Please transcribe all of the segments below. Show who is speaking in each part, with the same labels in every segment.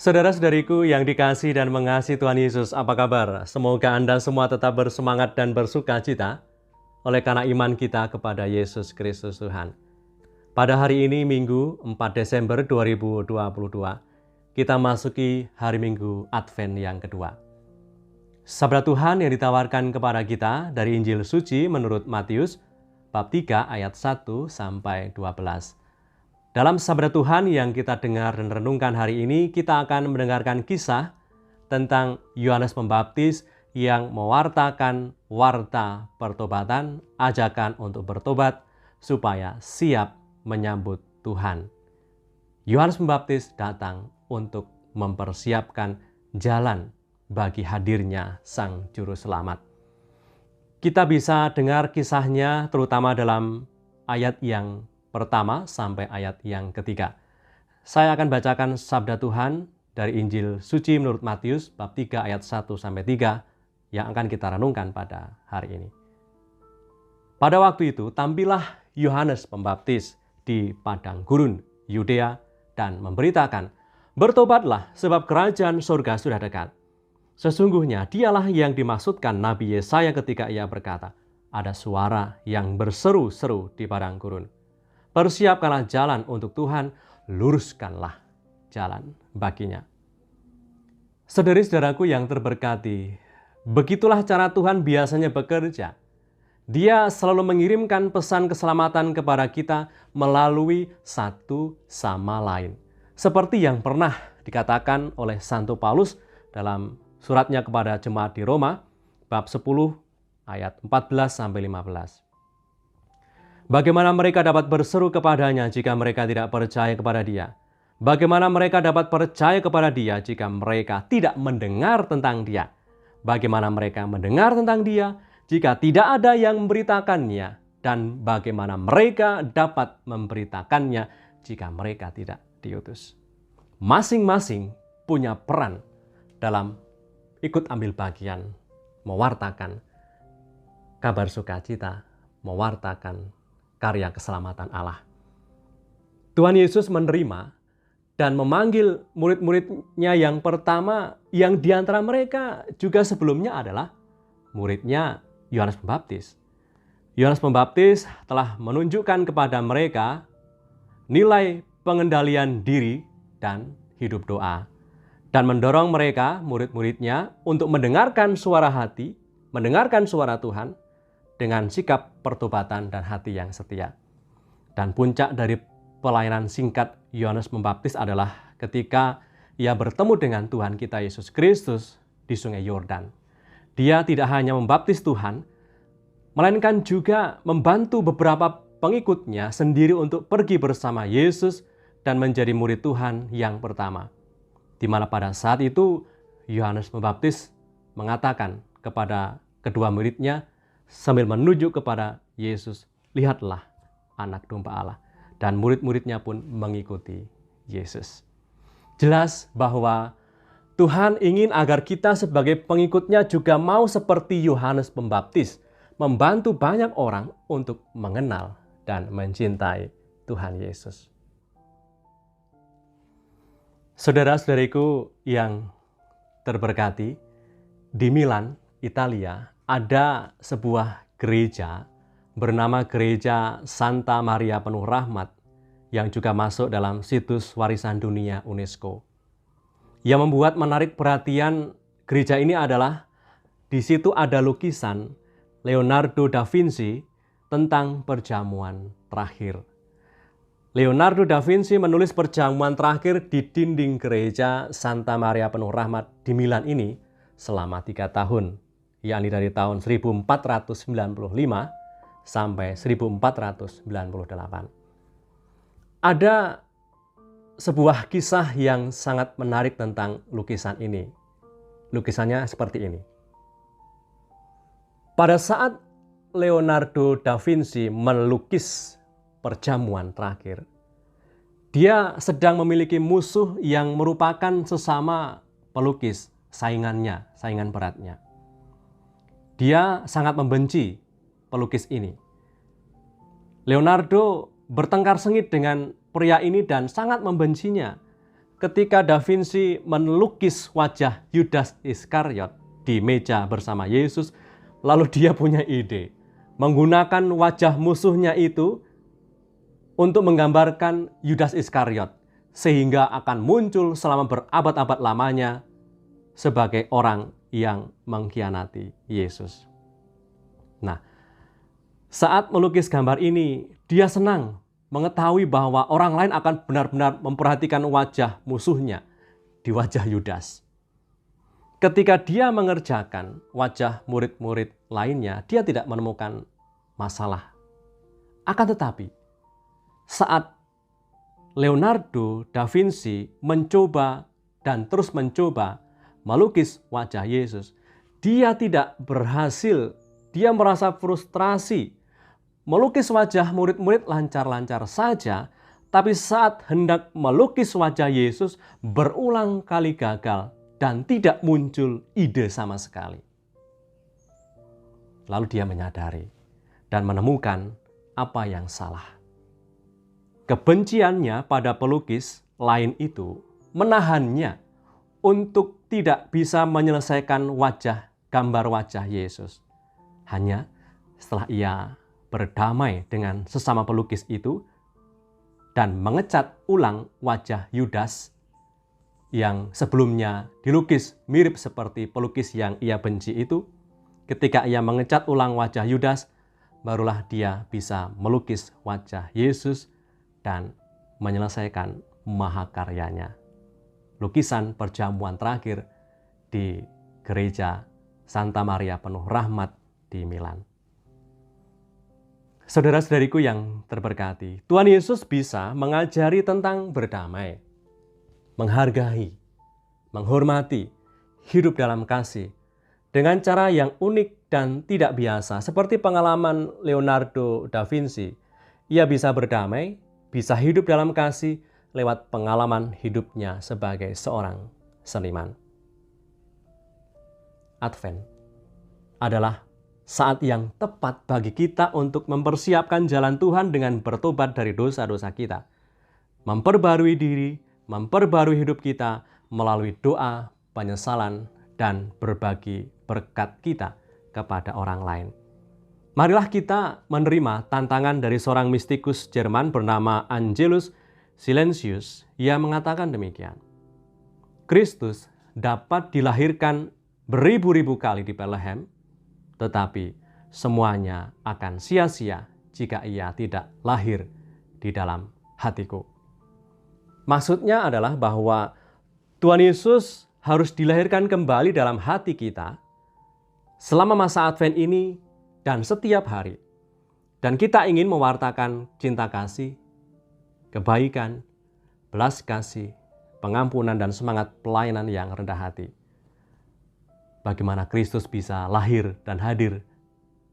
Speaker 1: Saudara-saudariku yang dikasihi dan mengasihi Tuhan Yesus, apa kabar? Semoga Anda semua tetap bersemangat dan bersuka cita oleh karena iman kita kepada Yesus Kristus Tuhan. Pada hari ini Minggu 4 Desember 2022, kita masuki hari Minggu Advent yang kedua. Sabda Tuhan yang ditawarkan kepada kita dari Injil Suci menurut Matius bab 3 ayat 1 sampai 12. Dalam sabda Tuhan yang kita dengar dan renungkan hari ini, kita akan mendengarkan kisah tentang Yohanes Pembaptis yang mewartakan warta pertobatan, ajakan untuk bertobat supaya siap menyambut Tuhan. Yohanes Pembaptis datang untuk mempersiapkan jalan bagi hadirnya Sang Juru Selamat. Kita bisa dengar kisahnya terutama dalam ayat yang pertama sampai ayat yang ketiga. Saya akan bacakan sabda Tuhan dari Injil Suci menurut Matius bab 3 ayat 1 sampai 3 yang akan kita renungkan pada hari ini. Pada waktu itu tampillah Yohanes Pembaptis di padang gurun Yudea dan memberitakan, "Bertobatlah sebab kerajaan surga sudah dekat." Sesungguhnya dialah yang dimaksudkan Nabi Yesaya ketika ia berkata, "Ada suara yang berseru-seru di padang gurun. Persiapkanlah jalan untuk Tuhan, luruskanlah jalan baginya." Saudari-saudaraku yang terberkati, begitulah cara Tuhan biasanya bekerja. Dia selalu mengirimkan pesan keselamatan kepada kita melalui satu sama lain. Seperti yang pernah dikatakan oleh Santo Paulus dalam suratnya kepada jemaat di Roma, bab 10 ayat 14 sampai 15. Bagaimana mereka dapat berseru kepadanya jika mereka tidak percaya kepada Dia? Bagaimana mereka dapat percaya kepada Dia jika mereka tidak mendengar tentang Dia? Bagaimana mereka mendengar tentang Dia jika tidak ada yang memberitakannya? Dan bagaimana mereka dapat memberitakannya jika mereka tidak diutus? Masing-masing punya peran dalam ikut ambil bagian, mewartakan kabar sukacita, mewartakan karya keselamatan Allah. Tuhan Yesus menerima dan memanggil murid-muridnya yang pertama, yang diantara mereka juga sebelumnya adalah muridnya Yohanes Pembaptis. Yohanes Pembaptis telah menunjukkan kepada mereka nilai pengendalian diri dan hidup doa, dan mendorong mereka, murid-muridnya, untuk mendengarkan suara hati, mendengarkan suara Tuhan, dengan sikap pertobatan dan hati yang setia. Dan puncak dari pelayanan singkat Yohanes Pembaptis adalah ketika ia bertemu dengan Tuhan kita Yesus Kristus di Sungai Yordan. Dia tidak hanya membaptis Tuhan, melainkan juga membantu beberapa pengikutnya sendiri untuk pergi bersama Yesus dan menjadi murid Tuhan yang pertama. Di mana pada saat itu Yohanes Pembaptis mengatakan kepada kedua muridnya, sambil menunjuk kepada Yesus, "Lihatlah anak domba Allah." Dan murid-muridnya pun mengikuti Yesus. Jelas bahwa Tuhan ingin agar kita sebagai pengikutnya juga mau seperti Yohanes Pembaptis, membantu banyak orang untuk mengenal dan mencintai Tuhan Yesus. Saudara-saudariku yang terberkati, di Milan, Italia, ada sebuah gereja bernama Gereja Santa Maria Penuh Rahmat yang juga masuk dalam situs warisan dunia UNESCO. Yang membuat menarik perhatian gereja ini adalah di situ ada lukisan Leonardo da Vinci tentang perjamuan terakhir. Leonardo da Vinci menulis perjamuan terakhir di dinding Gereja Santa Maria Penuh Rahmat di Milan ini selama 3 tahun. Yakni dari tahun 1495 sampai 1498. Ada sebuah kisah yang sangat menarik tentang lukisan ini. Lukisannya seperti ini. Pada saat Leonardo da Vinci melukis perjamuan terakhir, dia sedang memiliki musuh yang merupakan sesama pelukis, saingan beratnya. Dia sangat membenci pelukis ini. Leonardo bertengkar sengit dengan pria ini dan sangat membencinya. ketika Da Vinci melukis wajah Yudas Iskariot di meja bersama Yesus, lalu dia punya ide menggunakan wajah musuhnya itu untuk menggambarkan Yudas Iskariot, sehingga akan muncul selama berabad-abad lamanya sebagai orang yang mengkhianati Yesus. Nah, saat melukis gambar ini, dia senang mengetahui bahwa orang lain akan benar-benar memperhatikan wajah musuhnya di wajah Yudas. Ketika dia mengerjakan wajah murid-murid lainnya, dia tidak menemukan masalah. Akan tetapi, saat Leonardo da Vinci mencoba dan terus mencoba melukis wajah Yesus, dia tidak berhasil. Dia merasa frustrasi. Melukis wajah murid-murid lancar-lancar saja, tapi saat hendak melukis wajah Yesus berulang kali gagal dan tidak muncul ide sama sekali. Lalu dia menyadari dan menemukan apa yang salah. Kebenciannya pada pelukis lain itu menahannya untuk tidak bisa menyelesaikan gambar wajah Yesus. Hanya setelah ia berdamai dengan sesama pelukis itu dan mengecat ulang wajah Yudas yang sebelumnya dilukis mirip seperti pelukis yang ia benci itu, ketika ia mengecat ulang wajah Yudas, barulah dia bisa melukis wajah Yesus dan menyelesaikan mahakaryanya. Lukisan perjamuan terakhir di gereja Santa Maria Penuh Rahmat di Milan. Saudara-saudariku yang terberkati, Tuhan Yesus bisa mengajari tentang berdamai, menghargai, menghormati, hidup dalam kasih dengan cara yang unik dan tidak biasa, seperti pengalaman Leonardo da Vinci. Ia bisa berdamai, bisa hidup dalam kasih lewat pengalaman hidupnya sebagai seorang seniman. Advent adalah saat yang tepat bagi kita untuk mempersiapkan jalan Tuhan dengan bertobat dari dosa-dosa kita, memperbarui diri, memperbarui hidup kita melalui doa, penyesalan, dan berbagi berkat kita kepada orang lain. Marilah kita menerima tantangan dari seorang mistikus Jerman bernama Angelus Silesius. Ia mengatakan demikian: Kristus dapat dilahirkan beribu-ribu kali di Bethlehem, tetapi semuanya akan sia-sia jika ia tidak lahir di dalam hatiku. Maksudnya adalah bahwa Tuhan Yesus harus dilahirkan kembali dalam hati kita selama masa Advent ini dan setiap hari. Dan kita ingin mewartakan cinta kasih, kebaikan, belas kasih, pengampunan, dan semangat pelayanan yang rendah hati. Bagaimana Kristus bisa lahir dan hadir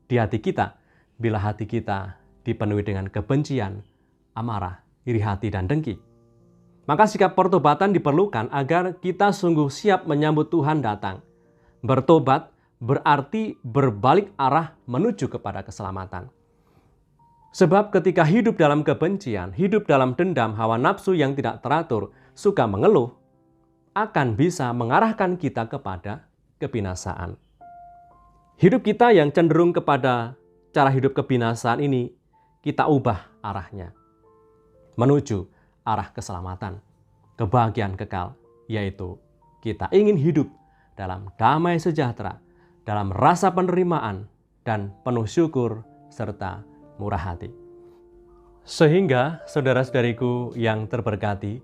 Speaker 1: di hati kita bila hati kita dipenuhi dengan kebencian, amarah, iri hati, dan dengki. Maka sikap pertobatan diperlukan agar kita sungguh siap menyambut Tuhan datang. Bertobat berarti berbalik arah menuju kepada keselamatan. Sebab ketika hidup dalam kebencian, hidup dalam dendam, hawa nafsu yang tidak teratur, suka mengeluh, akan bisa mengarahkan kita kepada kebinasaan. Hidup kita yang cenderung kepada cara hidup kebinasaan ini, kita ubah arahnya menuju arah keselamatan, kebahagiaan kekal, yaitu kita ingin hidup dalam damai sejahtera, dalam rasa penerimaan dan penuh syukur serta murah hati. Sehingga saudara-saudariku yang terberkati,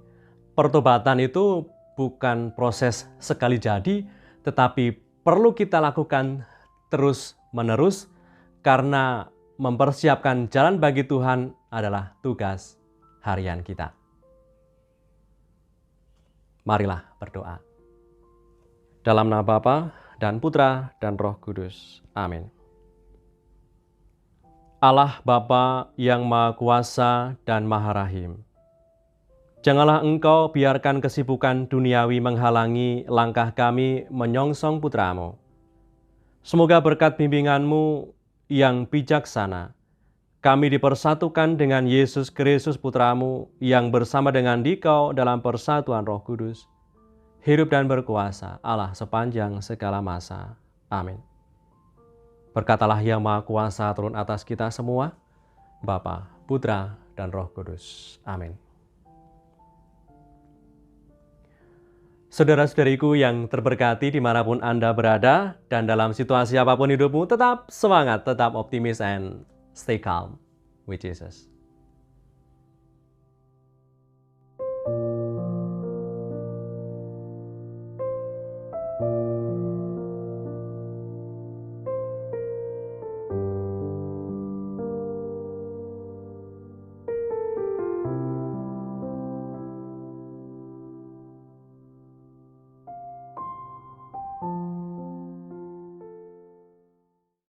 Speaker 1: pertobatan itu bukan proses sekali jadi, tetapi perlu kita lakukan terus-menerus karena mempersiapkan jalan bagi Tuhan adalah tugas harian kita. Marilah berdoa. Dalam nama Bapa dan Putra dan Roh Kudus. Amin. Allah Bapa yang Maha Kuasa dan Maha Rahim, janganlah Engkau biarkan kesibukan duniawi menghalangi langkah kami menyongsong Putra-Mu. Semoga berkat bimbingan-Mu yang bijaksana, kami dipersatukan dengan Yesus Kristus Putramu yang bersama dengan Dikau dalam persatuan Roh Kudus, hidup dan berkuasa Allah sepanjang segala masa. Amin. Berkatalah Yang Maha Kuasa turun atas kita semua, Bapa, Putra, dan Roh Kudus. Amin. Saudara-saudariku yang terberkati dimanapun Anda berada dan dalam situasi apapun hidupmu, tetap semangat, tetap optimis, and stay calm with Jesus.